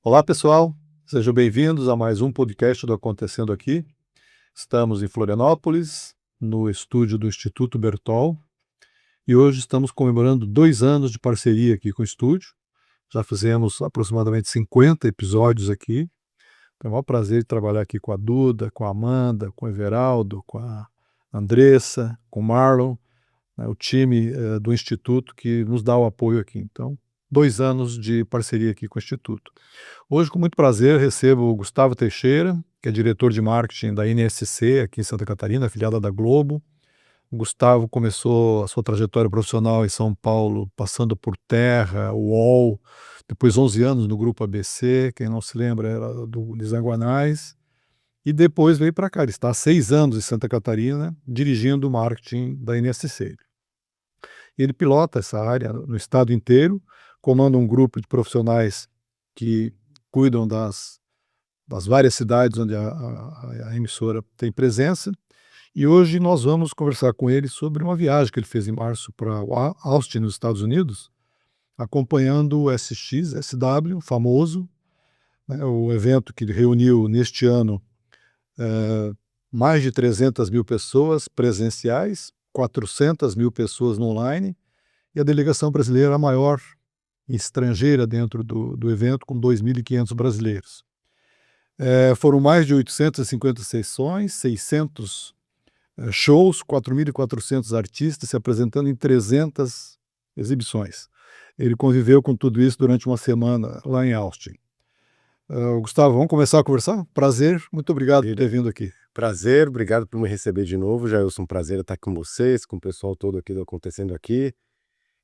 Olá, pessoal. Sejam bem-vindos a mais um podcast do Acontecendo Aqui. Estamos em Florianópolis, no estúdio do Instituto Bertol, e hoje estamos comemorando 2 anos de parceria aqui com o estúdio. Já fizemos aproximadamente 50 episódios aqui. É um maior prazer trabalhar aqui com a Duda, com a Amanda, com o Everaldo, com a Andressa, com o Marlon, né, o time do Instituto que nos dá o apoio aqui. Então, 2 anos de parceria aqui com o Instituto. Hoje, com muito prazer, recebo o Gustavo Teixeira, que é diretor de marketing da NSC aqui em Santa Catarina, afiliada da Globo. O Gustavo começou a sua trajetória profissional em São Paulo, passando por Terra, UOL, depois 11 anos no Grupo ABC, quem não se lembra era do Lisanguanais, e depois veio para cá. Ele está há 6 anos em Santa Catarina, dirigindo o marketing da NSC. Ele pilota essa área no estado inteiro, comanda um grupo de profissionais que cuidam das várias cidades onde a emissora tem presença, e hoje nós vamos conversar com ele sobre uma viagem que ele fez em março para Austin, nos Estados Unidos, acompanhando o SXSW, famoso, né, o evento que reuniu neste ano mais de 300.000 pessoas presenciais, 400.000 pessoas no online, e a delegação brasileira a maior estrangeira dentro do evento, com 2.500 brasileiros. Foram mais de 850 sessões, 600 shows, 4.400 artistas se apresentando em 300 exibições. Ele conviveu com tudo isso durante uma semana lá em Austin. Gustavo, vamos começar a conversar? Prazer, muito obrigado por ter vindo aqui. Prazer, obrigado por me receber de novo, Jailson, um prazer estar com vocês, com o pessoal todo aqui do Acontecendo Aqui.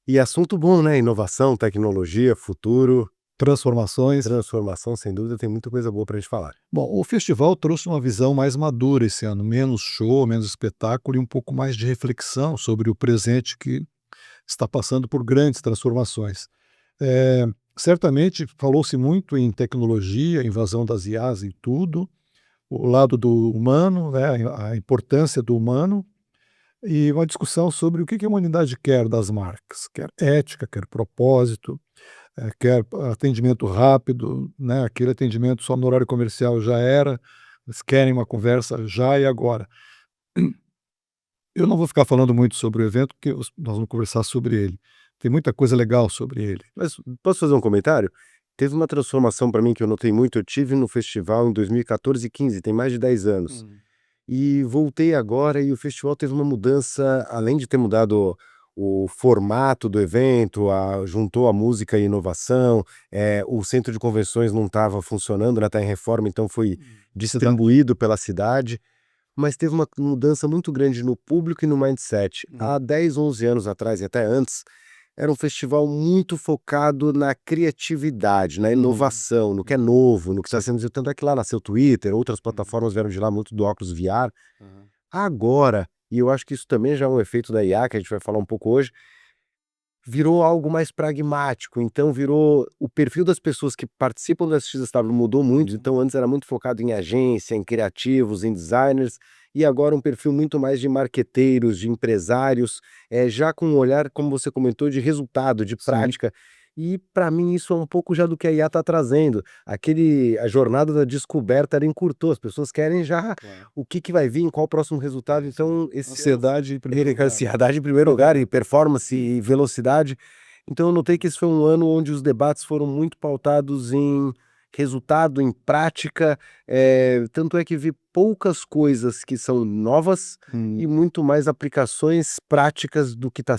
E assunto bom, né? Inovação, tecnologia, futuro, Transformações. transformação, sem dúvida, tem muita coisa boa para a gente falar. Bom, o festival trouxe uma visão mais madura esse ano, menos show, menos espetáculo e um pouco mais de reflexão sobre o presente que está passando por grandes transformações. Certamente falou-se muito em tecnologia, invasão das IAs em tudo, o lado do humano, né, a importância do humano, e uma discussão sobre o que a humanidade quer das marcas, quer ética, quer propósito, quer atendimento rápido, né, aquele atendimento só no horário comercial já era, eles querem uma conversa já e agora. Eu não vou ficar falando muito sobre o evento, porque nós vamos conversar sobre ele. Tem muita coisa legal sobre ele. Mas posso fazer um comentário? Teve uma transformação para mim que eu notei muito. Eu tive no festival em 2014 e 15, tem mais de 10 anos. E voltei agora e o festival teve uma mudança, além de ter mudado o formato do evento, juntou a música e inovação, o centro de convenções não estava funcionando, está em reforma, então foi distribuído pela cidade, mas teve uma mudança muito grande no público e no mindset. Há 10, 11 anos atrás e até antes, era um festival muito focado na criatividade, na inovação, no que é novo, no que está sendo... Tanto é que lá nasceu o Twitter, outras plataformas vieram de lá muito do óculos VR. Agora, e eu acho que isso também já é um efeito da IA, que a gente vai falar um pouco hoje, virou algo mais pragmático. Então virou... O perfil das pessoas que participam do SXSW mudou muito. Então antes era muito focado em agência, em criativos, em designers, e agora um perfil muito mais de marqueteiros, de empresários, já com um olhar, como você comentou, de resultado, de prática. E para mim isso é um pouco já do que a IA está trazendo. A jornada da descoberta ela encurtou, as pessoas querem já o que vai vir, qual o próximo resultado. Então Ansiedade em primeiro lugar. ansiedade em primeiro lugar, e performance e velocidade. Então eu notei que esse foi um ano onde os debates foram muito pautados em resultado, em prática, tanto é que vi poucas coisas que são novas e muito mais aplicações práticas do que tá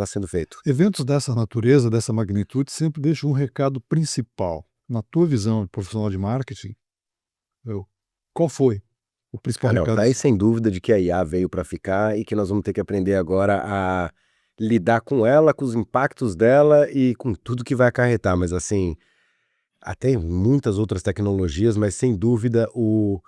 sendo feito. Eventos dessa natureza, dessa magnitude, sempre deixam um recado principal. Na tua visão de profissional de marketing, qual foi o principal Não, recado? tá aí sem dúvida de que a IA veio para ficar e que nós vamos ter que aprender agora a lidar com ela, com os impactos dela e com tudo que vai acarretar, mas assim, até muitas outras tecnologias, mas sem dúvida o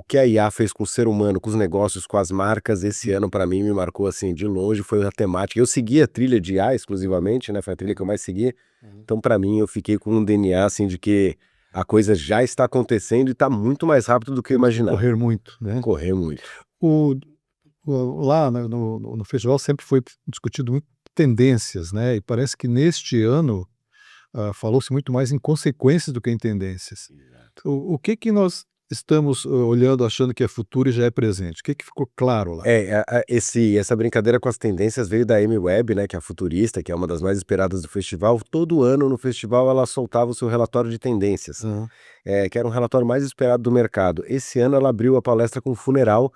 que a IA fez com o ser humano, com os negócios, com as marcas, esse ano para mim me marcou assim, de longe, foi a temática. Eu segui a trilha de IA exclusivamente, né, foi a trilha que eu mais segui, então para mim eu fiquei com um DNA assim de que a coisa já está acontecendo e está muito mais rápido do que eu imaginava. Correr muito, né? Correr muito. Lá no festival sempre foi discutido muito tendências, né? E parece que neste ano falou-se muito mais em consequências do que em tendências. O que que nós estamos olhando, achando que é futuro e já é presente? O que que ficou claro lá? Essa brincadeira com as tendências veio da Amy Webb, né, que é a futurista, que é uma das mais esperadas do festival. Todo ano no festival ela soltava o seu relatório de tendências, que era um relatório mais esperado do mercado. Esse ano ela abriu a palestra com um funeral,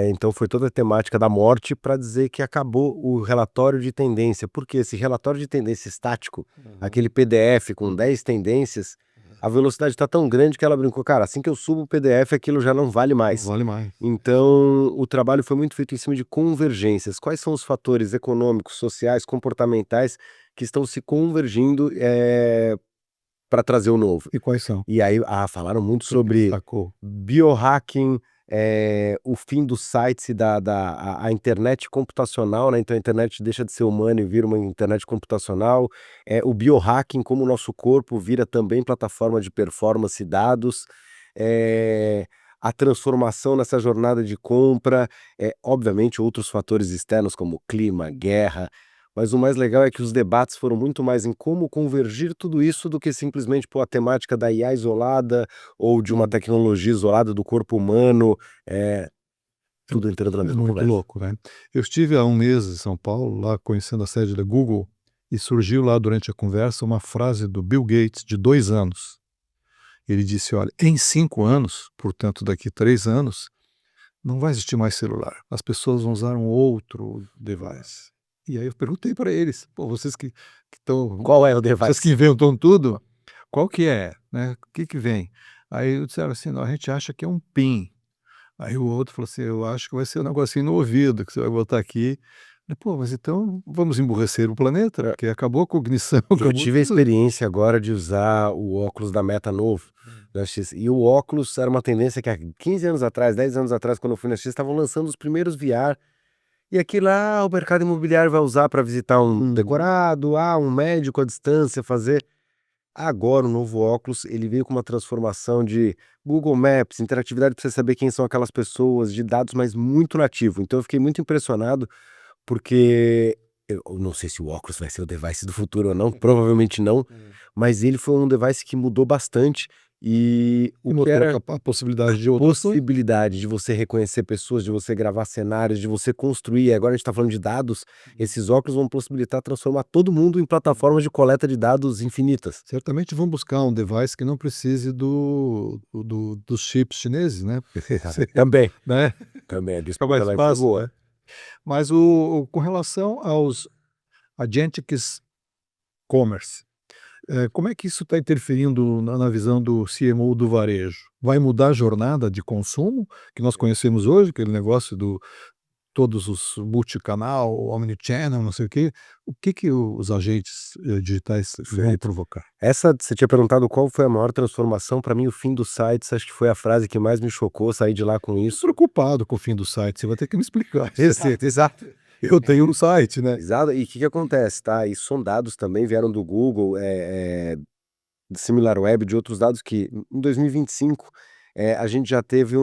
então foi toda a temática da morte para dizer que acabou o relatório de tendência. Porque esse relatório de tendência estático, aquele PDF com 10 tendências, a velocidade está tão grande que ela brincou, cara, assim que eu subo o PDF, aquilo já não vale Não mais. vale mais. Então, o trabalho foi muito feito em cima de convergências. Quais são os fatores econômicos, sociais, comportamentais que estão se convergindo para trazer o novo? E quais são? E aí, falaram muito O que que sobre destacou? biohacking, o fim dos sites e a internet computacional, né? Então a internet deixa de ser humana e vira uma internet computacional. O biohacking, como o nosso corpo vira também plataforma de performance e dados. A transformação nessa jornada de compra, obviamente outros fatores externos como clima, guerra, mas o mais legal é que os debates foram muito mais em como convergir tudo isso do que simplesmente a temática da IA isolada ou de uma tecnologia isolada do corpo humano, tudo entrando na É mesma muito conversa. louco, né? Eu estive há um mês em São Paulo, lá conhecendo a sede da Google, e surgiu lá durante a conversa uma frase do Bill Gates, de 2 anos. Ele disse: "Olha, em 5 anos, portanto daqui 3 anos, não vai existir mais celular. As pessoas vão usar um outro device". E aí eu perguntei para eles: "Pô, vocês que estão Qual é o vocês que device? inventam tudo, qual que é, né, o que que vem?". Aí disseram assim: "Não, a gente acha que é um PIN". Aí o outro falou assim: "Eu acho que vai ser um negocinho no ouvido, que você vai botar aqui". Falei: "Pô, mas então vamos emburrecer o planeta, porque acabou a cognição, Eu acabou tive a tudo". experiência agora de usar o óculos da Meta novo, da X, e o óculos era uma tendência que há 15 anos atrás, 10 anos atrás, quando eu fui na X, estavam lançando os primeiros VR, e aquilo lá, o mercado imobiliário vai usar para visitar um decorado, um médico à distância, fazer. Agora o novo óculos, ele veio com uma transformação de Google Maps, interatividade para você saber quem são aquelas pessoas, de dados, mas muito nativo. Então eu fiquei muito impressionado, porque eu não sei se o óculos vai ser o device do futuro ou não, provavelmente não, mas ele foi um device que mudou bastante, e o E que mostrou era a possibilidade de outras coisas. possibilidade de você reconhecer pessoas, de você gravar cenários, de você construir, agora a gente está falando de dados, esses óculos vão possibilitar transformar todo mundo em plataformas de coleta de dados infinitas. Certamente vão buscar um device que não precise dos chips chineses, né, porque você Também, né, também, a fica disputa mais lá foi fácil. boa. Mas com relação aos agents commerce, como é que isso está interferindo na visão do CMO do varejo? Vai mudar a jornada de consumo que nós conhecemos hoje, aquele negócio do todos os multicanal, omnichannel, não sei o quê. O que que os agentes, digitais vão Perfeito. provocar? Essa você tinha perguntado qual foi a maior transformação, para mim o fim dos sites, acho que foi a frase que mais me chocou, sair de lá com Tô isso. preocupado com o fim do site, você vai ter que me explicar isso aí. Receita, exato. Eu tenho um site, né. Exato, e o que que acontece, tá, isso são dados também, vieram do Google, de SimilarWeb, de outros dados que em 2025, a gente já teve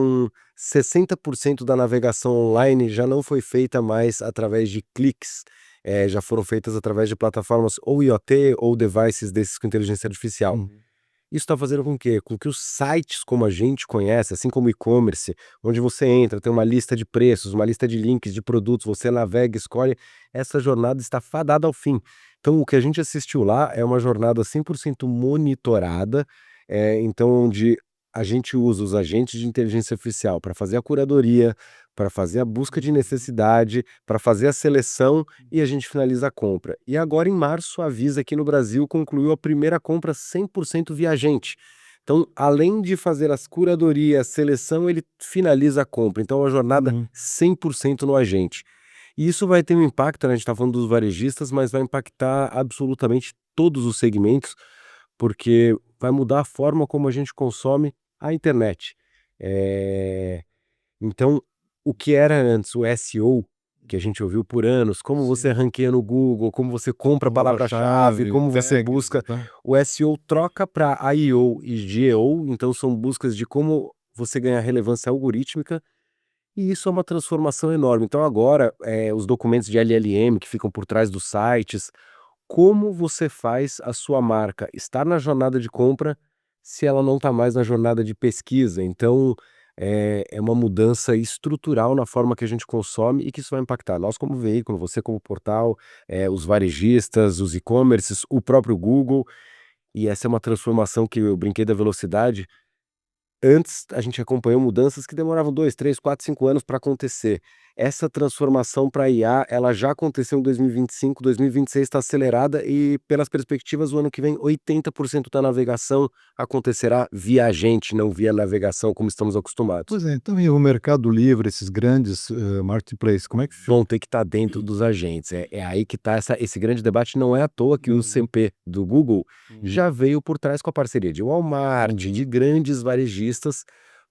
60% da navegação online já não foi feita mais através de cliques, já foram feitas através de plataformas ou IoT ou devices desses com inteligência artificial. Uhum. Isso está fazendo com quê? Com que os sites como a gente conhece, assim como o e-commerce, onde você entra, tem uma lista de preços, uma lista de links de produtos, você navega, escolhe, essa jornada está fadada ao fim. Então, o que a gente assistiu lá é uma jornada 100% monitorada, então onde a gente usa os agentes de inteligência artificial para fazer a curadoria, para fazer a busca de necessidade, para fazer a seleção, e a gente finaliza a compra. E agora, em março, a Visa aqui no Brasil concluiu a primeira compra 100% via agente. Então, além de fazer as curadorias, a seleção, ele finaliza a compra. Então, é uma jornada Uhum. 100% no agente. E isso vai ter um impacto, né, a gente está falando dos varejistas, mas vai impactar absolutamente todos os segmentos, porque vai mudar a forma como a gente consome a internet. Então, o que era antes o SEO, que a gente ouviu por anos, como você Sim. ranqueia no Google, como você compra a palavra-chave, Palavra-chave, como você tags, busca, né. o SEO troca para IO e GEO, então são buscas de como você ganhar relevância algorítmica, e isso é uma transformação enorme. Então agora, os documentos de LLM que ficam por trás dos sites, como você faz a sua marca estar na jornada de compra se ela não está mais na jornada de pesquisa. Então, é uma mudança estrutural na forma que a gente consome e que isso vai impactar nós como veículo, você como portal, os varejistas, os e-commerces, o próprio Google. E essa é uma transformação que eu brinquei da velocidade. Antes, a gente acompanhou mudanças que demoravam 2, 3, 4, 5 anos para acontecer. Essa transformação para IA, ela já aconteceu em 2025, 2026 está acelerada e, pelas perspectivas, o ano que vem, 80% da navegação acontecerá via agente, não via navegação, como estamos acostumados. Pois é, então e o Mercado Livre, esses grandes marketplaces, como é que fica? Vão ter que estar dentro dos agentes. É aí que está esse grande debate. Não é à toa que o CP do Google já veio por trás com a parceria de Walmart, de grandes varejistas,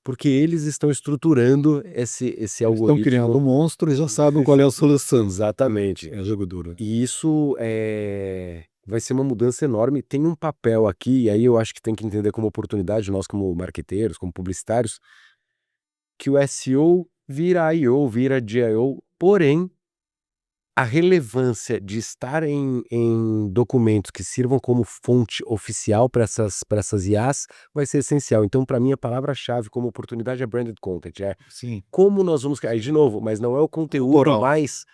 porque eles estão estruturando esse Estão algoritmo. criando um monstro e já sabem qual é a solução. Exatamente. É jogo duro. E isso vai ser uma mudança enorme. Tem um papel aqui, e aí eu acho que tem que entender como oportunidade, nós como marqueteiros, como publicitários, que o SEO vira IO, vira DIO, porém, a relevância de estar em documentos que sirvam como fonte oficial para essas IAs vai ser essencial. Então, para mim, a palavra-chave como oportunidade é branded content. Sim. Como nós vamos... Aí, de novo, mas não é o conteúdo Oral. mais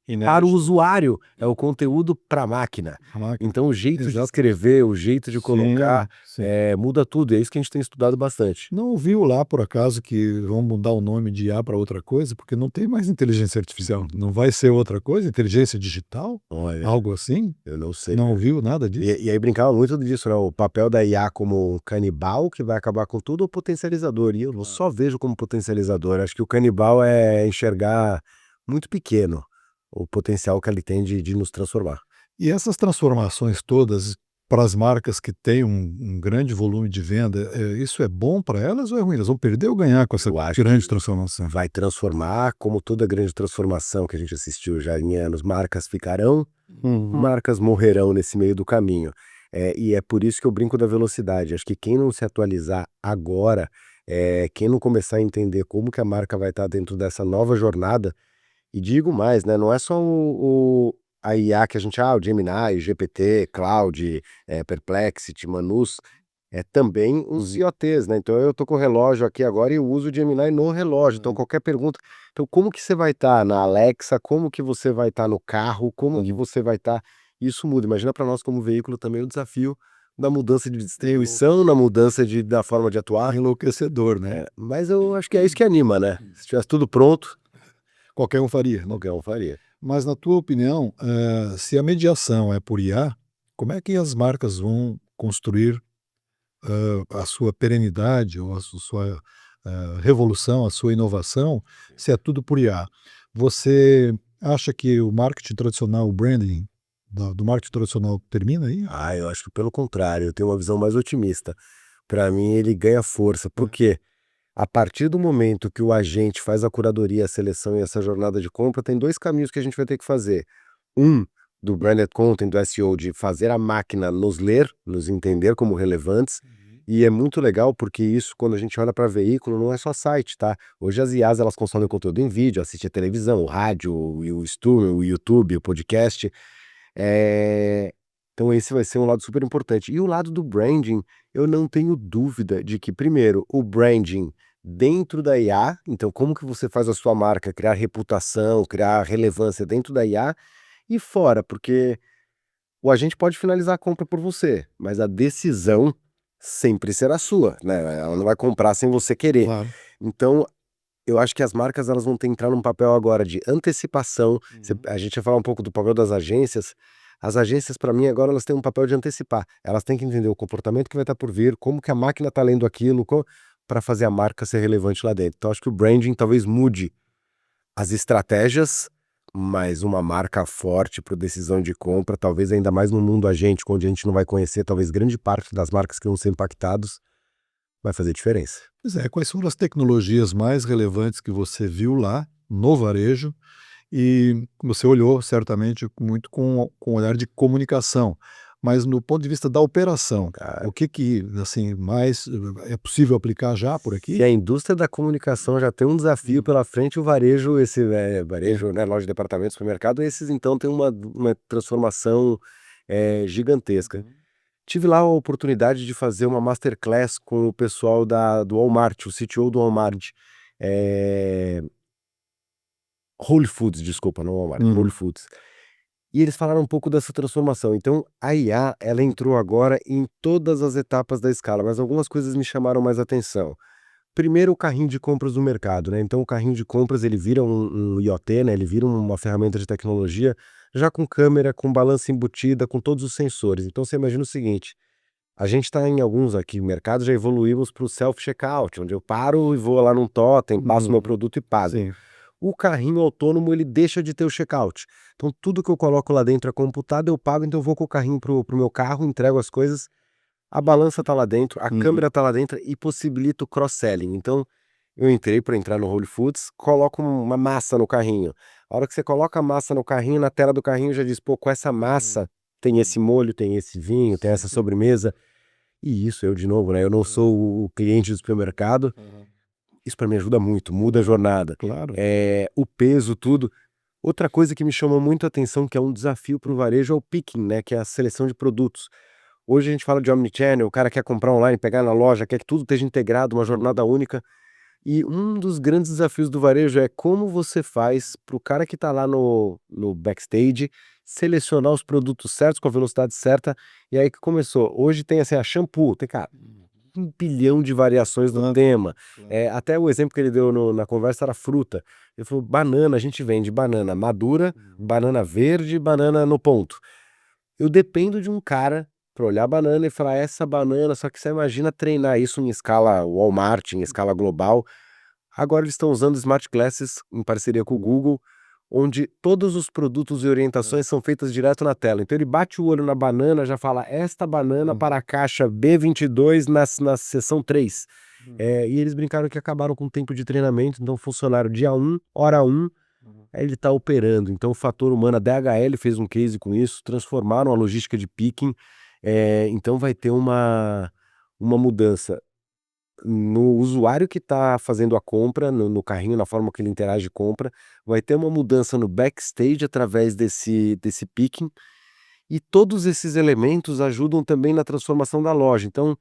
Inédito. para o usuário, é o conteúdo para a máquina. A máquina. Então, o jeito de Exato. escrever, o jeito de colocar, Sim. muda tudo. E é isso que a gente tem estudado bastante. Não ouviu lá, por acaso, que vão mudar o nome de IA para outra coisa? Porque não tem mais inteligência artificial. Não vai ser outra coisa? Inteligência digital? Olha, Algo assim? eu não sei. Não ouviu nada disso? E aí brincava muito disso, né? O papel da IA como um canibal que vai acabar com tudo ou potencializador. E eu só vejo como potencializador. Acho que o canibal é enxergar muito pequeno o potencial que ele tem de nos transformar. E essas transformações todas para as marcas que têm um grande volume de venda, isso é bom para elas ou é ruim? Elas vão perder ou ganhar com essa Eu acho grande que transformação? vai transformar, como toda grande transformação que a gente assistiu já em anos, marcas ficarão, marcas morrerão nesse meio do caminho. E é por isso que eu brinco da velocidade. Acho que quem não se atualizar agora, quem não começar a entender como que a marca vai estar dentro dessa nova jornada, e digo mais, né? Não é só a IA que a gente, o Gemini, GPT, Claude, Perplexity, Manus, é também os IoTs, né? Então eu tô com o relógio aqui agora e eu uso o Gemini no relógio. Então qualquer pergunta, então como que você vai estar na Alexa, como que você vai estar no carro, como que você vai estar, isso muda. Imagina para nós como veículo também o desafio da mudança de distribuição, na mudança da forma de atuar. Enlouquecedor, né? Mas eu acho que é isso que anima, né? Se tivesse tudo pronto, Qualquer um faria. qualquer um faria. Mas, na tua opinião, se a mediação é por IA, como é que as marcas vão construir a sua perenidade ou a sua revolução, a sua inovação, se é tudo por IA? Você acha que o marketing tradicional, o branding do marketing tradicional termina aí? Eu acho que pelo contrário, eu tenho uma visão mais otimista. Para mim, ele ganha força. Por quê? A partir do momento que o agente faz a curadoria, a seleção e essa jornada de compra, tem 2 caminhos que a gente vai ter que fazer. Do branded content, do SEO, de fazer a máquina nos ler, nos entender como relevantes. E é muito legal porque isso, quando a gente olha para veículo, não é só site, tá? Hoje as IAs, elas consomem conteúdo em vídeo, assistem a televisão, o rádio, o streaming, o YouTube, o podcast. Então esse vai ser um lado super importante. E o lado do branding, eu não tenho dúvida de que, primeiro, o branding dentro da IA, então como que você faz a sua marca criar reputação, criar relevância dentro da IA e fora, porque o agente pode finalizar a compra por você, mas a decisão sempre será sua, né? Ela não vai comprar sem você querer. Claro. Então, eu acho que as marcas elas vão ter que entrar num papel agora de antecipação. A gente vai falar um pouco do papel das agências. As agências, para mim, agora elas têm um papel de antecipar. Elas têm que entender o comportamento que vai estar por vir, como que a máquina está lendo aquilo, para fazer a marca ser relevante lá dentro. Então, acho que o branding talvez mude as estratégias, mas uma marca forte para decisão de compra, talvez ainda mais no mundo agente, onde a gente não vai conhecer, talvez grande parte das marcas que vão ser impactados, vai fazer diferença. Pois é, quais foram as tecnologias mais relevantes que você viu lá no varejo e você olhou certamente muito com olhar de comunicação, mas no ponto de vista da operação, o que assim mais é possível aplicar já por aqui? Que a indústria da comunicação já tem um desafio pela frente, o varejo, varejo, né, loja de departamento, supermercado, esses então tem uma transformação gigantesca. Tive lá a oportunidade de fazer uma masterclass com o pessoal do Walmart, o CTO do Walmart. Whole Foods, desculpa, não Walmart, Whole Foods. E eles falaram um pouco dessa transformação. Então, a IA, ela entrou agora em todas as etapas da escala, mas algumas coisas me chamaram mais atenção. Primeiro, o carrinho de compras do mercado, né? Então, o carrinho de compras, ele vira um IoT, né? Ele vira uma ferramenta de tecnologia, já com câmera, com balança embutida, com todos os sensores. Então, você imagina o seguinte, a gente está em alguns aqui mercados, já evoluímos para o self-checkout, onde eu paro e vou lá num totem, passo meu produto e pago. Sim. O carrinho autônomo, ele deixa de ter o checkout. Então, tudo que eu coloco lá dentro é computado, eu pago, então eu vou com o carrinho pro meu carro, entrego as coisas, a balança tá lá dentro, a câmera tá lá dentro e possibilita o cross-selling. Então, eu entrei para entrar no Whole Foods, coloco uma massa no carrinho. A hora que você coloca a massa no carrinho, na tela do carrinho já diz, pô, com essa massa tem esse molho, tem esse vinho, tem essa sobremesa. E isso, eu de novo, né? Eu não sou o cliente do supermercado. Isso para mim ajuda muito, muda a jornada. Claro. O peso, tudo. Outra coisa que me chamou muito a atenção, que é um desafio para o varejo, é o picking, né? Que é a seleção de produtos. Hoje a gente fala de omnichannel, o cara quer comprar online, pegar na loja, quer que tudo esteja integrado, uma jornada única. E um dos grandes desafios do varejo é como você faz para o cara que está lá no backstage selecionar os produtos certos, com a velocidade certa. E aí que começou. Hoje tem assim, a shampoo, tem, cara, 1 bilhão de variações do tema. Até o exemplo que ele deu na conversa era fruta. Ele falou, banana, a gente vende banana madura, banana verde, banana no ponto. Eu dependo de um cara para olhar a banana e falar, essa banana, só que você imagina treinar isso em escala Walmart, em escala global. Agora eles estão usando Smart Glasses em parceria com o Google, onde todos os produtos e orientações são feitas direto na tela. Então ele bate o olho na banana, já fala, esta banana para a caixa B22 na seção 3. E eles brincaram que acabaram com o tempo de treinamento, então funcionário dia 1, hora 1, aí ele está operando. Então o fator humano, a DHL fez um case com isso, transformaram a logística de picking, então vai ter uma mudança no usuário que está fazendo a compra, no carrinho, na forma que ele interage e compra, vai ter uma mudança no backstage através desse picking, e todos esses elementos ajudam também na transformação da loja. Então,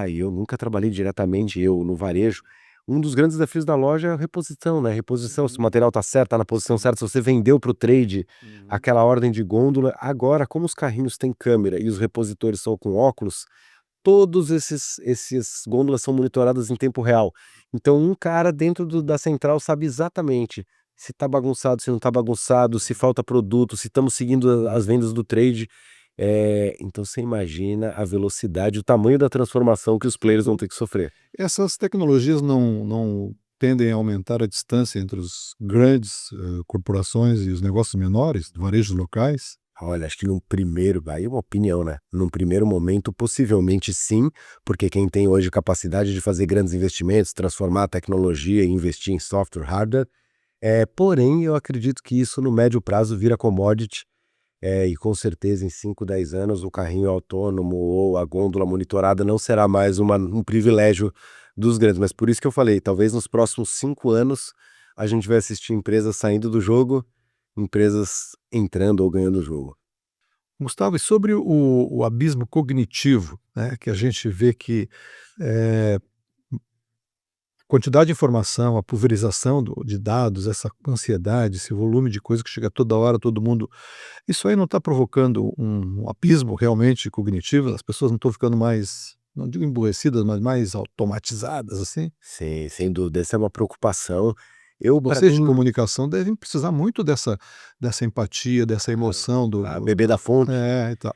eu nunca trabalhei diretamente, no varejo, um dos grandes desafios da loja é a reposição, né? Reposição, se o material está certo, está na posição certa, se você vendeu para o trade aquela ordem de gôndola. Agora, como os carrinhos têm câmera e os repositores são com óculos, todos esses gôndolas são monitoradas em tempo real. Então, um cara dentro da central sabe exatamente se está bagunçado, se não está bagunçado, se falta produto, se estamos seguindo as vendas do trade. Então, você imagina a velocidade, o tamanho da transformação que os players vão ter que sofrer. Essas tecnologias não tendem a aumentar a distância entre os grandes corporações e os negócios menores, varejos locais? Olha, acho que aí é uma opinião, né? Num primeiro momento, possivelmente sim, porque quem tem hoje capacidade de fazer grandes investimentos, transformar a tecnologia e investir em software, hardware, porém, eu acredito que isso no médio prazo vira commodity, e com certeza em 5, 10 anos o carrinho autônomo ou a gôndola monitorada não será mais um privilégio dos grandes. Mas por isso que eu falei, talvez nos próximos 5 anos a gente vai assistir empresas saindo do jogo, empresas entrando ou ganhando o jogo. Gustavo, e sobre o abismo cognitivo, né, que a gente vê que a quantidade de informação, a pulverização de dados, essa ansiedade, esse volume de coisa que chega toda hora, todo mundo, isso aí não está provocando um abismo realmente cognitivo? As pessoas não estão ficando mais, não digo emburrecidas, mas mais automatizadas, assim? Sim, sem dúvida, essa é uma preocupação. Eu, para Vocês de mim, comunicação devem precisar muito dessa empatia, dessa emoção a beber da fonte. e tal.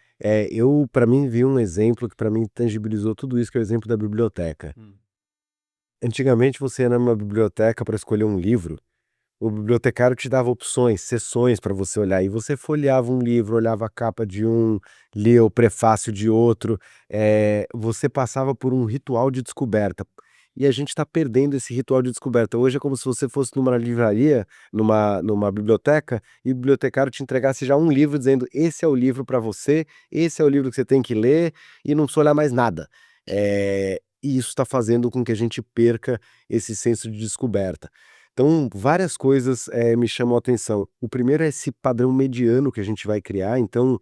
Eu, para mim, vi um exemplo que para mim tangibilizou tudo isso, que é o exemplo da biblioteca. Antigamente você ia numa biblioteca para escolher um livro, o bibliotecário te dava opções, seções para você olhar, e você folheava um livro, olhava a capa de um, lia o prefácio de outro, você passava por um ritual de descoberta. E a gente está perdendo esse ritual de descoberta. Hoje é como se você fosse numa livraria, numa biblioteca, e o bibliotecário te entregasse já um livro dizendo, esse é o livro para você, esse é o livro que você tem que ler, e não precisa olhar mais nada. E isso está fazendo com que a gente perca esse senso de descoberta. Então, várias coisas me chamam a atenção. O primeiro é esse padrão mediano que a gente vai criar. Então,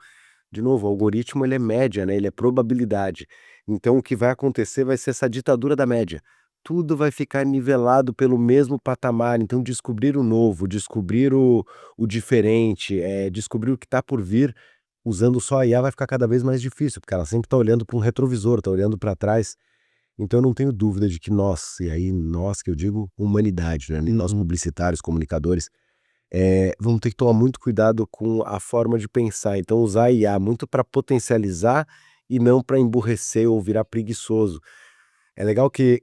De novo, o algoritmo ele é média, né? Ele é probabilidade. Então o que vai acontecer vai ser essa ditadura da média. Tudo vai ficar nivelado pelo mesmo patamar. Então descobrir o novo, descobrir o diferente, descobrir o que está por vir, usando só a IA vai ficar cada vez mais difícil, porque ela sempre está olhando para um retrovisor, está olhando para trás. Então eu não tenho dúvida de que nós, e aí nós que eu digo humanidade, né? Nem nós publicitários, comunicadores, vamos ter que tomar muito cuidado com a forma de pensar. Então usar a IA muito para potencializar e não para emburrecer ou virar preguiçoso. É legal que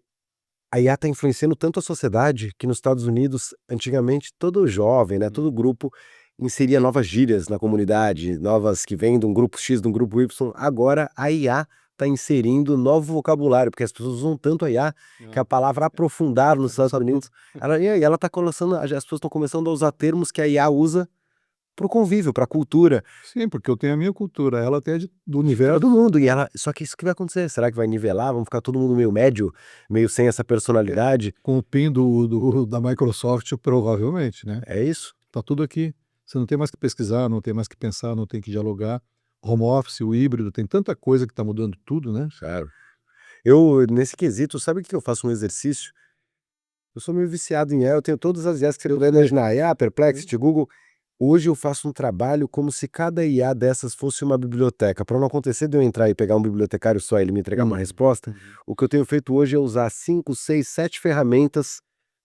a IA está influenciando tanto a sociedade que nos Estados Unidos, antigamente, todo jovem, né, todo grupo inseria novas gírias na comunidade, novas que vêm de um grupo X, de um grupo Y. Agora a IA está inserindo novo vocabulário, porque as pessoas usam tanto a IA que a palavra aprofundar nos Estados Unidos, ela está começando, as pessoas estão começando a usar termos que a IA usa para o convívio, para a cultura. Sim, porque eu tenho a minha cultura, ela tem do universo. Todo mundo, só que isso que vai acontecer, será que vai nivelar? Vamos ficar todo mundo meio médio, meio sem essa personalidade? Com o PIN da Microsoft, provavelmente, né? É isso? Tá tudo aqui. Você não tem mais que pesquisar, não tem mais que pensar, não tem que dialogar. Home office, o híbrido, tem tanta coisa que está mudando tudo, né? Claro. Eu, nesse quesito, sabe o que eu faço um exercício? Eu sou meio viciado em IA, eu tenho todas as IAs que você puder imaginar, IA, Perplexity, Google. Hoje eu faço um trabalho como se cada IA dessas fosse uma biblioteca. Para não acontecer de eu entrar e pegar um bibliotecário só e ele me entregar uma resposta, o que eu tenho feito hoje é usar 5, 6, 7 ferramentas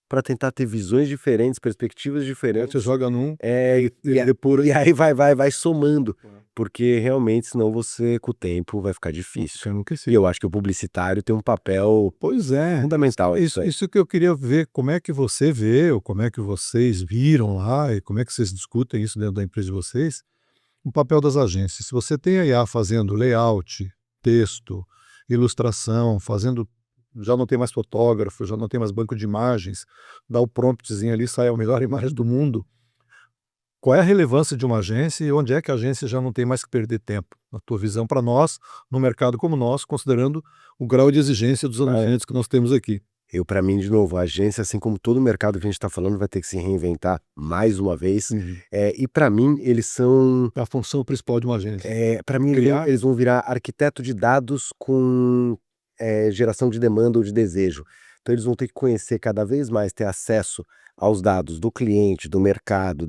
para tentar ter visões diferentes, perspectivas Você diferentes. joga num E aí vai somando, porque realmente senão você com o tempo vai ficar difícil. fica E enlouquecido. eu acho que o publicitário tem um papel Pois é. fundamental nisso aí. Isso que eu queria ver, como é que você vê, ou como é que vocês viram lá, e como é que vocês discutem isso dentro da empresa de vocês, o papel das agências. Se você tem a IA fazendo layout, texto, ilustração, já não tem mais fotógrafo, já não tem mais banco de imagens, dá o promptzinho ali, sai a melhor imagem do mundo. Qual é a relevância de uma agência e onde é que a agência já não tem mais que perder tempo? Na tua visão, para nós, no mercado como nós, considerando o grau de exigência dos anunciantes que nós temos aqui. Para mim, de novo, a agência, assim como todo o mercado que a gente está falando, vai ter que se reinventar mais uma vez. E para mim, eles são. É a função principal de uma agência. Para mim, Criar. eles vão virar arquiteto de dados com geração de demanda ou de desejo. Então, eles vão ter que conhecer cada vez mais, ter acesso aos dados do cliente, do mercado,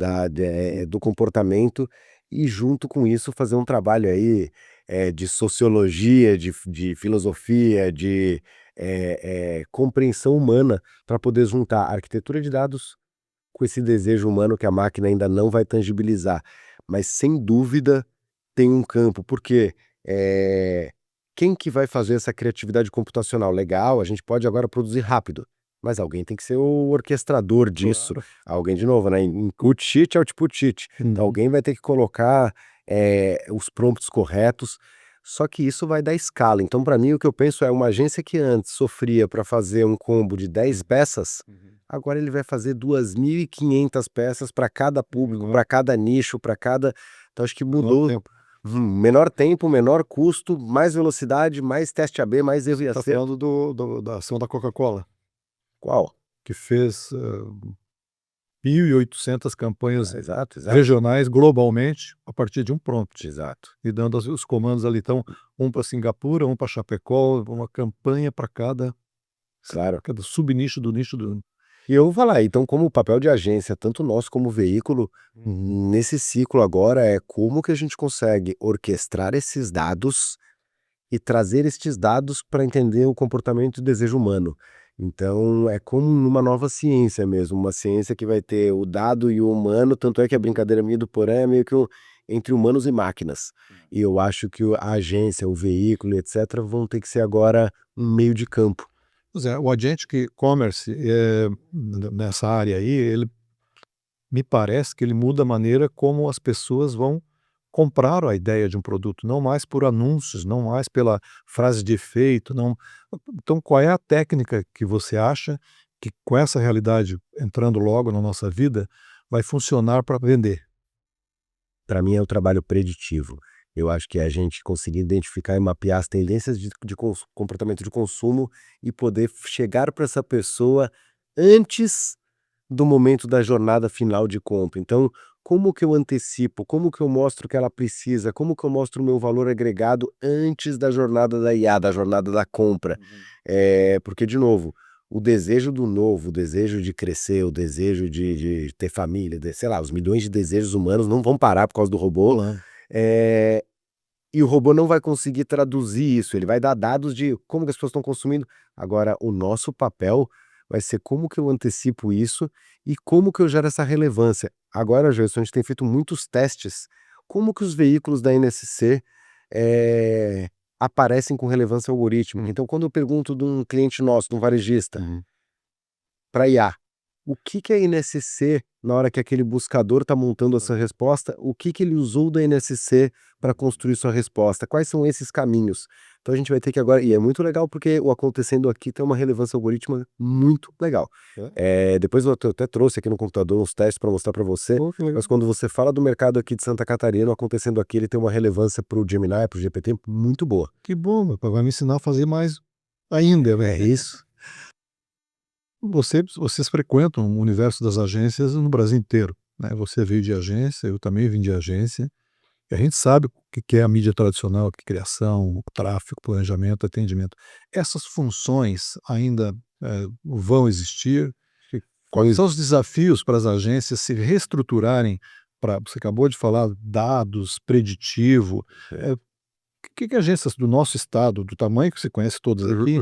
do comportamento, e junto com isso fazer um trabalho aí de sociologia, de filosofia, de compreensão humana para poder juntar a arquitetura de dados com esse desejo humano que a máquina ainda não vai tangibilizar. Mas sem dúvida tem um campo, porque quem que vai fazer essa criatividade computacional? Legal, a gente pode agora produzir rápido, mas alguém tem que ser o orquestrador disso. Claro. Alguém, de novo, né? Input sheet, output sheet. Então, alguém vai ter que colocar os prompts corretos, só que isso vai dar escala. Então, para mim, o que eu penso é uma agência que antes sofria para fazer um combo de 10 peças, agora ele vai fazer 2.500 peças para cada público, para cada nicho, para cada. Então, acho que mudou. Tempo. Menor tempo, menor custo, mais velocidade, mais teste AB, mais erro e Está acerto. falando da ação da Coca-Cola, Qual? que fez 1.800 campanhas Exato. regionais globalmente a partir de um prompt. Exato. E dando os comandos ali. Então, um para Singapura, um para Chapecó, uma campanha para cada Claro. subnicho do nicho do. E eu vou falar, então, como o papel de agência, tanto nosso como veículo, nesse ciclo agora é como que a gente consegue orquestrar esses dados e trazer estes dados para entender o comportamento e o desejo humano. Então, é como numa nova ciência mesmo, uma ciência que vai ter o dado e o humano, tanto é que a brincadeira minha do Porã é meio que entre humanos e máquinas. E eu acho que a agência, o veículo, etc., vão ter que ser agora um meio de campo. Pois é, o agente e-commerce nessa área aí, ele me parece que ele muda a maneira como as pessoas vão comprar a ideia de um produto, não mais por anúncios, não mais pela frase de efeito, não. Então, qual é a técnica que você acha que com essa realidade entrando logo na nossa vida vai funcionar para vender? Para mim é o trabalho preditivo. Eu acho que é a gente conseguir identificar e mapear as tendências de comportamento de consumo e poder chegar para essa pessoa antes do momento da jornada final de compra. Então, como que eu antecipo, como que eu mostro que ela precisa, como que eu mostro o meu valor agregado antes da jornada da IA, da jornada da compra. Porque, de novo, o desejo do novo, o desejo de crescer, o desejo de ter família, sei lá, os milhões de desejos humanos não vão parar por causa do robô. Claro. E o robô não vai conseguir traduzir isso, ele vai dar dados de como que as pessoas estão consumindo. Agora, o nosso papel vai ser como que eu antecipo isso e como que eu gero essa relevância. Agora, Gerson, a gente tem feito muitos testes, como que os veículos da NSC aparecem com relevância algorítmica. Então, quando eu pergunto de um cliente nosso, de um varejista, para IA, o que que a NSC, na hora que aquele buscador está montando essa resposta, o que que ele usou da NSC para construir sua resposta? Quais são esses caminhos? Então a gente vai ter que agora, e é muito legal porque o acontecendo aqui tem uma relevância algorítmica muito legal. Depois eu até trouxe aqui no computador uns testes para mostrar para você, Pô, que legal. mas quando você fala do mercado aqui de Santa Catarina, o acontecendo aqui ele tem uma relevância para o Gemini, para o GPT muito boa. Que bom, meu pai, vai me ensinar a fazer mais ainda, É velho. isso. Vocês frequentam o universo das agências no Brasil inteiro, né? Você veio de agência, eu também vim de agência, e a gente sabe o que que é a mídia tradicional, que é criação, tráfego, planejamento, atendimento. Essas funções ainda vão existir? Quais são os desafios para as agências se reestruturarem para, você acabou de falar, dados, preditivo, que agências do nosso estado, do tamanho que você conhece todas aqui,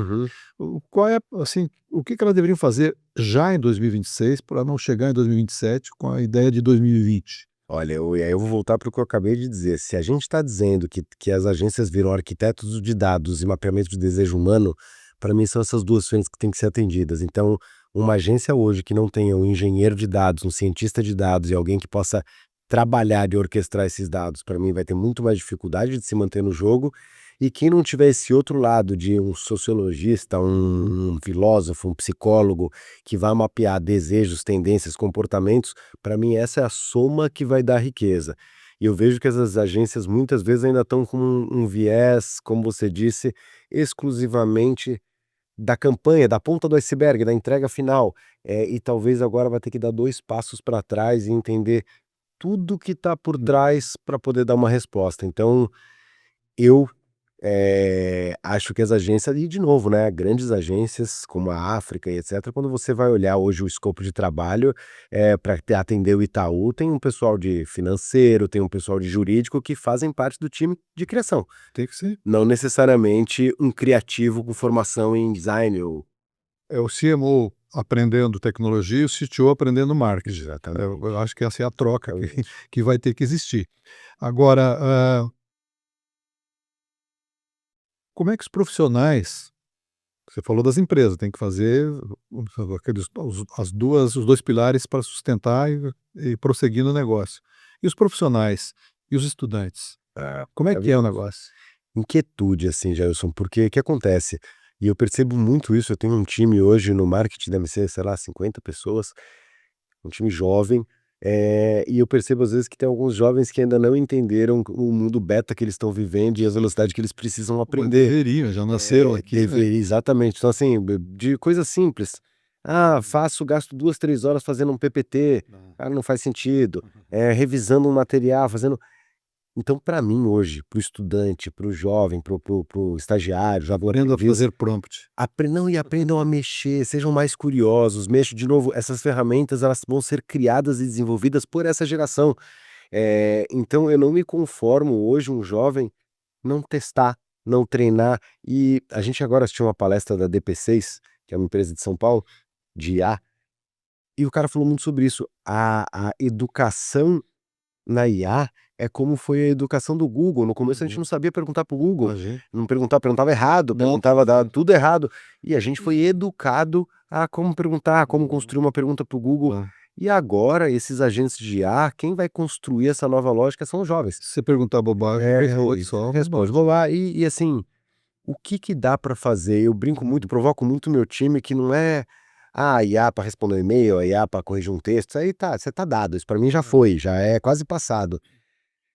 qual é, assim, o que elas deveriam fazer já em 2026 para não chegar em 2027 com a ideia de 2020? Olha, e aí eu vou voltar para o que eu acabei de dizer. Se a gente está dizendo que as agências viram arquitetos de dados e mapeamento de desejo humano, para mim são essas duas frentes que têm que ser atendidas. Então, uma agência hoje que não tenha um engenheiro de dados, um cientista de dados e alguém que possa trabalhar e orquestrar esses dados, para mim vai ter muito mais dificuldade de se manter no jogo. E quem não tiver esse outro lado de um sociologista, um filósofo, um psicólogo que vai mapear desejos, tendências, comportamentos, para mim essa é a soma que vai dar riqueza. E eu vejo que essas agências muitas vezes ainda estão com um viés, como você disse, exclusivamente da campanha, da ponta do iceberg, da entrega final. E talvez agora vai ter que dar 2 passos para trás e entender tudo que está por trás para poder dar uma resposta. Então, eu acho que as agências, e de novo, né, grandes agências como a África e etc, quando você vai olhar hoje o escopo de trabalho, para atender o Itaú, tem um pessoal de financeiro, tem um pessoal de jurídico que fazem parte do time de criação. Tem que ser. Não necessariamente um criativo com formação em design ou... É o CMO aprendendo tecnologia e o CTO aprendendo marketing. Exatamente. Eu acho que essa é a troca que, Exatamente. que vai ter que existir. Agora, como é que os profissionais, você falou das empresas, tem que fazer os dois pilares para sustentar e prosseguir no negócio. E os profissionais e os estudantes? Como é que é o negócio? Inquietude, assim, Gelson, porque o que acontece? E eu percebo muito isso, eu tenho um time hoje no marketing, deve ser, sei lá, 50 pessoas, um time jovem, e eu percebo às vezes que tem alguns jovens que ainda não entenderam o mundo beta que eles estão vivendo e as velocidades que eles precisam aprender. Deveriam, já nasceram aqui. Exatamente, então assim, de coisa simples. Gasto 2, 3 horas fazendo um PPT, cara, não faz sentido. Revisando um material, fazendo... Então, para mim hoje, para o estudante, para o jovem, para o estagiário, já vou Aprenda a fazer prompt. aprendam a mexer, sejam mais curiosos, mexam de novo, essas ferramentas elas vão ser criadas e desenvolvidas por essa geração. Então eu não me conformo hoje um jovem não testar, não treinar, e a gente agora assistiu uma palestra da DP6, que é uma empresa de São Paulo, de IA, e o cara falou muito sobre isso, a educação na IA é como foi a educação do Google. No começo a gente não sabia perguntar para o Google, não perguntava errado, perguntava tudo errado. E a gente foi educado a como perguntar, como construir uma pergunta para o Google. E agora, esses agentes de IA, quem vai construir essa nova lógica são os jovens. Se você perguntar bobagem, Responde. Vou lá e assim, o que dá para fazer? Eu brinco muito, provoco muito o meu time, que não é a IA para responder um e-mail, a IA para corrigir um texto. Isso aí você tá dado, isso para mim já foi, já é quase passado.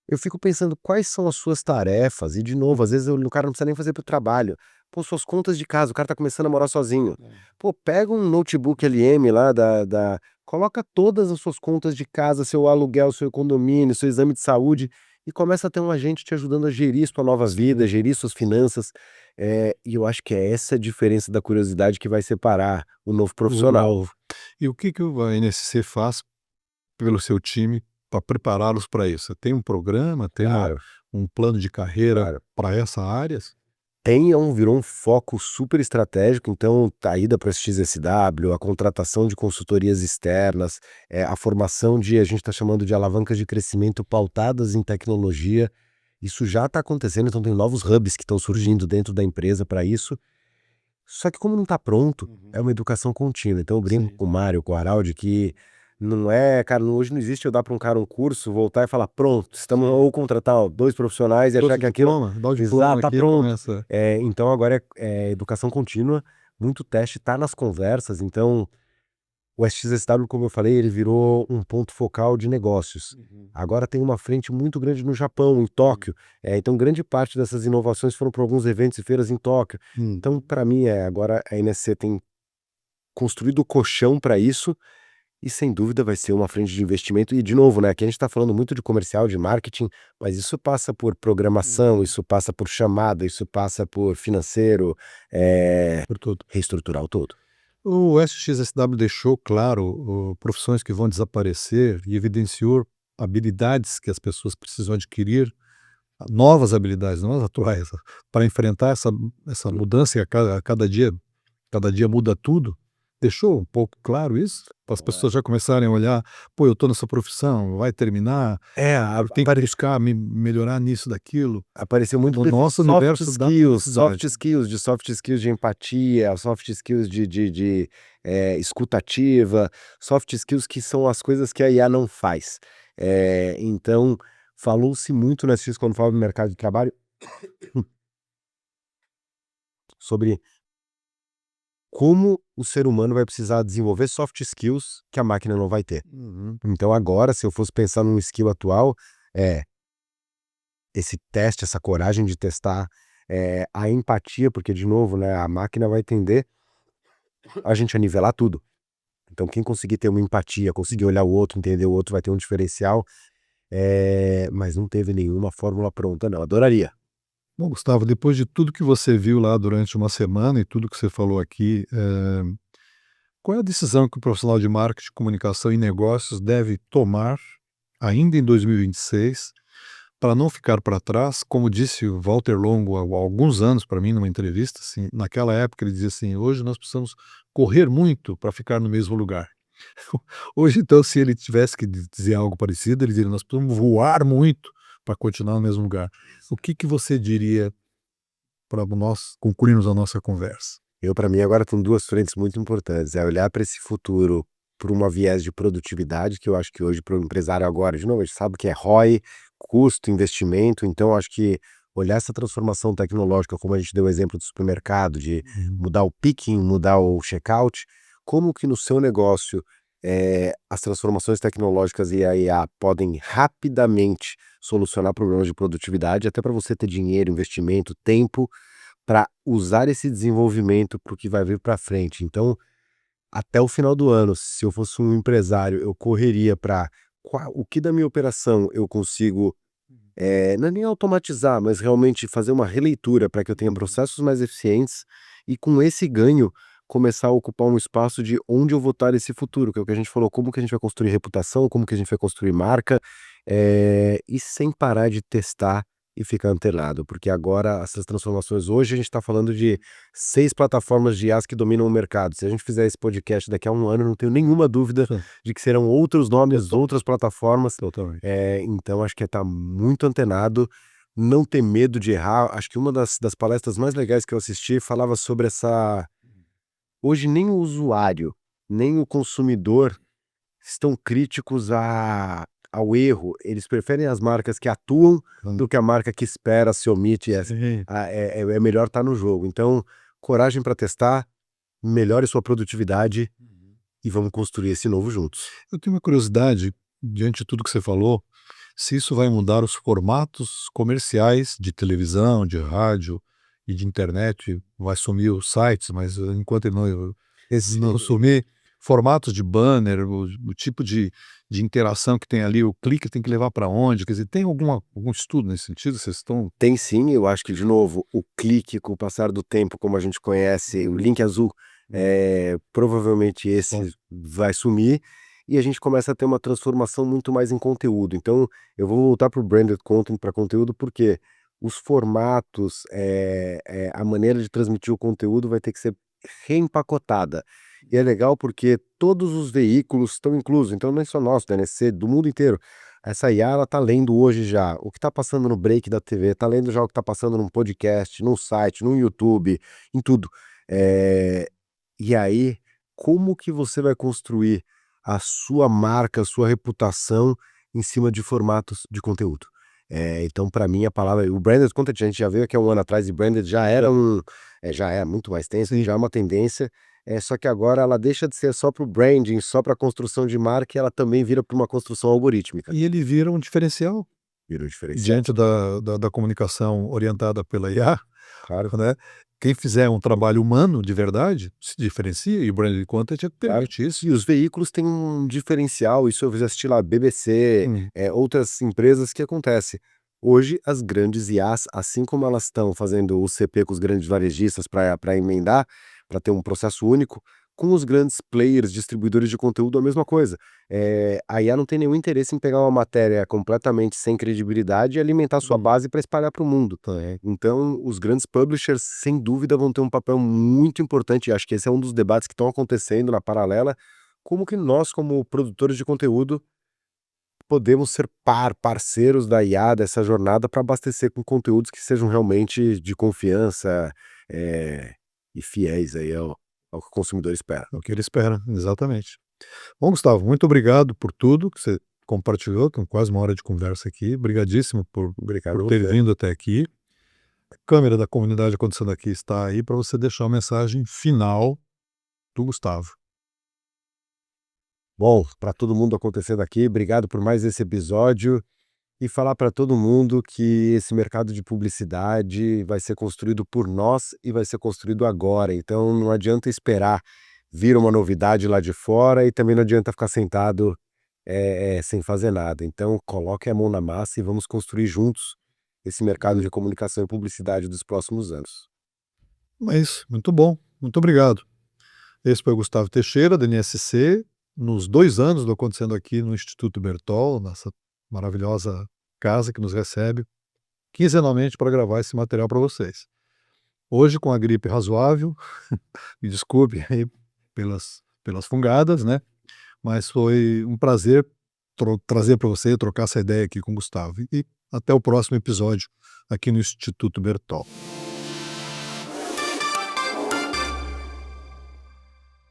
Eu fico pensando quais são as suas tarefas, e de novo, às vezes o cara não precisa nem fazer pro trabalho. Pô, suas contas de casa, o cara tá começando a morar sozinho. Pô, pega um notebook LM lá coloca todas as suas contas de casa, seu aluguel, seu condomínio, seu exame de saúde, e começa a ter um agente te ajudando a gerir sua nova vida, Sim. gerir suas finanças. E eu acho que é essa a diferença da curiosidade que vai separar o novo O profissional. novo. E o que que a NSC faz pelo seu time para prepará-los para isso? Você tem um programa, tem Claro, um plano de carreira claro. para essa área? Virou um foco super estratégico, então a ida para o SXSW, a contratação de consultorias externas, a formação de a gente está chamando de alavancas de crescimento pautadas em tecnologia, isso já está acontecendo, então tem novos hubs que estão surgindo dentro da empresa para isso. Só que como não está pronto, Uhum. é uma educação contínua. Então eu brinco Sim. com o Mário, com o Araldi, que não é, cara, hoje não existe eu dar para um cara um curso, voltar e falar, pronto, estamos, Sim. ou contratar ó, 2 profissionais e achar Trouxe o que aquilo, diploma? Dá o diploma exato, tá aqui e pronto. começa. Então agora é educação contínua, muito teste, tá nas conversas. Então o SXSW, como eu falei, ele virou um ponto focal de negócios. Uhum. Agora tem uma frente muito grande no Japão, em Tóquio. Então grande parte dessas inovações foram para alguns eventos e feiras em Tóquio. Hum. Então, para mim, agora a NSC tem construído o colchão para isso e, sem dúvida, vai ser uma frente de investimento. E, de novo, né, aqui a gente está falando muito de comercial, de marketing, mas isso passa por programação, Uhum. isso passa por chamada, isso passa por financeiro, Por tudo. reestruturar o todo. O SXSW deixou claro profissões que vão desaparecer e evidenciou habilidades que as pessoas precisam adquirir, novas habilidades, não as atuais, para enfrentar essa mudança e cada dia muda tudo. Deixou um pouco claro isso? Para as pessoas já começarem a olhar: "Pô, eu estou nessa profissão, vai terminar, É, eu tenho que buscar me melhorar nisso, daquilo", apareceu muito no desses nosso universo da publicidade. soft skills de empatia, soft skills escutativa, soft skills que são as coisas que a IA não faz. Então, falou-se muito na CIS quando fala do mercado de trabalho sobre como o ser humano vai precisar desenvolver soft skills que a máquina não vai ter. Uhum. Então agora, se eu fosse pensar num skill atual, é esse teste, essa coragem de testar, a empatia, porque de novo, né, a máquina vai tender a gente a nivelar tudo. Então quem conseguir ter uma empatia, conseguir olhar o outro, entender o outro, vai ter um diferencial, mas não teve nenhuma fórmula pronta não, adoraria. Bom, Gustavo, depois de tudo que você viu lá durante uma semana e tudo que você falou aqui, qual é a decisão que o profissional de marketing, comunicação e negócios deve tomar ainda em 2026 para não ficar para trás? Como disse o Walter Longo há alguns anos para mim numa entrevista, assim, naquela época ele dizia assim: "Hoje nós precisamos correr muito para ficar no mesmo lugar". Hoje, então, se ele tivesse que dizer algo parecido, ele diria: "Nós precisamos voar muito para continuar no mesmo lugar". O que que você diria para nós concluirmos a nossa conversa? Para mim agora estão 2 frentes muito importantes, é olhar para esse futuro por uma viés de produtividade, que eu acho que hoje para o empresário agora, de novo, a gente sabe que é ROI, custo, investimento, então acho que olhar essa transformação tecnológica, como a gente deu o exemplo do supermercado, de Uhum. mudar o picking, mudar o checkout, como que no seu negócio, as transformações tecnológicas e a IA podem rapidamente solucionar problemas de produtividade, até para você ter dinheiro, investimento, tempo, para usar esse desenvolvimento para o que vai vir para frente. Então, até o final do ano, se eu fosse um empresário, eu correria para o que da minha operação eu consigo, não é nem automatizar, mas realmente fazer uma releitura para que eu tenha Uhum. processos mais eficientes e com esse ganho começar a ocupar um espaço de onde eu vou estar nesse futuro, que é o que a gente falou, como que a gente vai construir reputação, como que a gente vai construir marca, e sem parar de testar e ficar antenado, porque agora essas transformações hoje a gente está falando de 6 plataformas de IaaS que dominam o mercado. Se a gente fizer esse podcast daqui a um ano, eu não tenho nenhuma dúvida Sim, de que serão outros nomes, total outras plataformas. totalmente. Então acho que é estar muito antenado, não ter medo de errar. Acho que uma das palestras mais legais que eu assisti falava sobre essa. Hoje nem o usuário, nem o consumidor estão críticos ao erro. Eles preferem as marcas que atuam Hã. do que a marca que espera, se omite. Sim. É melhor estar no jogo. Então, coragem para testar, melhore sua produtividade e vamos construir esse novo juntos. Eu tenho uma curiosidade, diante de tudo que você falou, se isso vai mudar os formatos comerciais de televisão, de rádio e de internet. Vai sumir os sites, mas enquanto ele não Esse sumir, formatos de banner, o tipo de interação que tem ali, o clique tem que levar para onde? Quer dizer, tem algum estudo nesse sentido? Vocês estão... Tem sim, eu acho que, de novo, o clique com o passar do tempo, como a gente conhece, o link azul, provavelmente Bom. esse vai sumir e a gente começa a ter uma transformação muito mais em conteúdo. Então, eu vou voltar para o branded content, para conteúdo, porque os formatos, a maneira de transmitir o conteúdo vai ter que ser reempacotada. E é legal porque todos os veículos estão inclusos, então não é só nosso, da NSC, do mundo inteiro. Essa IA, ela tá lendo hoje já o que está passando no break da TV, tá lendo já o que está passando num podcast, num site, no YouTube, em tudo. E aí, como que você vai construir a sua marca, a sua reputação em cima de formatos de conteúdo? Então, para mim, a palavra... O branded content, a gente já veio aqui há um ano atrás, e branded já era já é muito mais tenso, Sim. já é uma tendência, só que agora ela deixa de ser só para o branding, só para a construção de marca, e ela também vira para uma construção algorítmica. E ele vira um diferencial Vira o diferencial, diante da comunicação orientada pela IA, claro, né? Quem fizer um trabalho humano de verdade se diferencia, e o branded content claro. permite isso. E os veículos têm um diferencial, isso eu fiz assistir lá, BBC, Hum. outras empresas, que acontece. Hoje, as grandes IAs, assim como elas estão fazendo o CP com os grandes varejistas para emendar, para ter um processo único, com os grandes players, distribuidores de conteúdo, a mesma coisa. A IA não tem nenhum interesse em pegar uma matéria completamente sem credibilidade e alimentar sua base para espalhar para o mundo. Então, os grandes publishers, sem dúvida, vão ter um papel muito importante, e acho que esse é um dos debates que estão acontecendo na paralela, como que nós, como produtores de conteúdo, podemos ser parceiros da IA dessa jornada para abastecer com conteúdos que sejam realmente de confiança, e fiéis aí ao que o consumidor espera. É o que ele espera, exatamente. Bom, Gustavo, muito obrigado por tudo que você compartilhou, com quase uma hora de conversa aqui. Obrigadíssimo Obrigado por a ter você. vindo até aqui. A câmera da comunidade acontecendo aqui está aí para você deixar uma mensagem final do Gustavo. Bom, para todo mundo acontecendo aqui, obrigado por mais esse episódio, e falar para todo mundo que esse mercado de publicidade vai ser construído por nós e vai ser construído agora. Então não adianta esperar vir uma novidade lá de fora, e também não adianta ficar sentado sem fazer nada. Então coloque a mão na massa e vamos construir juntos esse mercado de comunicação e publicidade dos próximos anos. Mas muito bom, muito obrigado. Esse foi o Gustavo Teixeira, da NSC, nos 2 anos do acontecendo aqui no Instituto Bertol, nossa maravilhosa casa que nos recebe quinzenalmente para gravar esse material para vocês. Hoje com a gripe razoável, me desculpe aí pelas fungadas, né, mas foi um prazer trazer para você, trocar essa ideia aqui com o Gustavo. E até o próximo episódio aqui no Instituto Bertol.